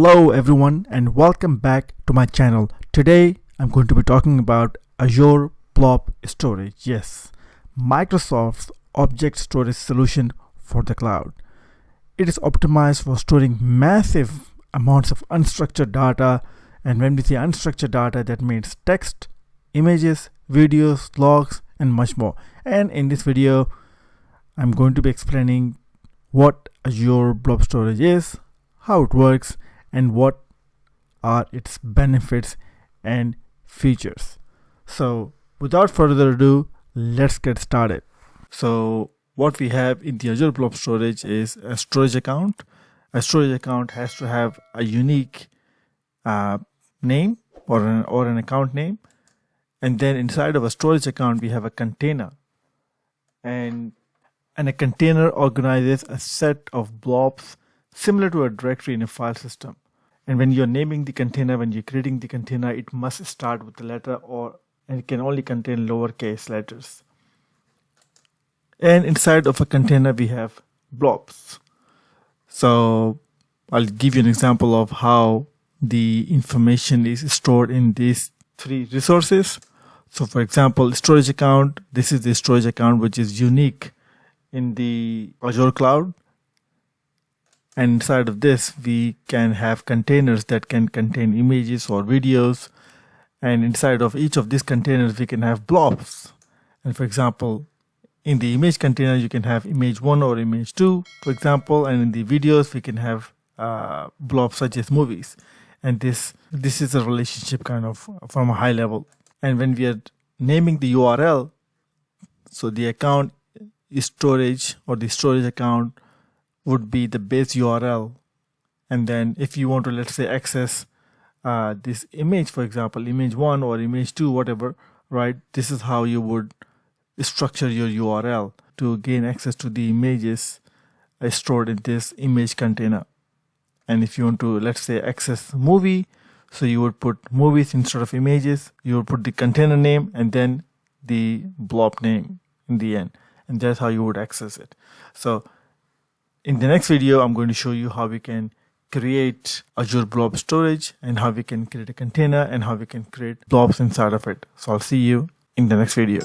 Hello everyone and welcome back to my channel. Today I'm going to be talking about Azure Blob Storage. Yes, Microsoft's object storage solution for the cloud. It is optimized for storing massive amounts of unstructured data, and when we say unstructured data, that means text, images, videos, logs and much more. And in this video I'm going to be explaining what Azure Blob Storage is, how it works, and what are its benefits and features. So without further ado, let's get started. So what we have in the Azure Blob Storage is a storage account. A storage account has to have a unique name or an account name, and then inside of a storage account we have a container, and a container organizes a set of blobs similar to a directory in a file system. And when you're naming the container, when you're creating the container, it must start with the letter and it can only contain lowercase letters. And inside of a container we have blobs. So I'll give you an example of how the information is stored in these three resources. So for example, storage account, this is the storage account which is unique in the Azure cloud. And inside of this, we can have containers that can contain images or videos. And inside of each of these containers, we can have blobs. And for example, in the image container, you can have image 1 or image 2, for example. And in the videos, we can have blobs such as movies. And this is a relationship kind of from a high level. And when we are naming the URL, so the account is storage, or the storage account would be the base URL. And then if you want to, let's say, access this image, for example, image 1 or image 2, whatever, right? This is how you would structure your URL to gain access to the images stored in this image container. And if you want to, let's say, access movie, so you would put movies instead of images. You would put the container name and then the blob name in the end. And that's how you would access it. So in the next video, I'm going to show you how we can create Azure Blob Storage and how we can create a container and how we can create blobs inside of it. So I'll see you in the next video.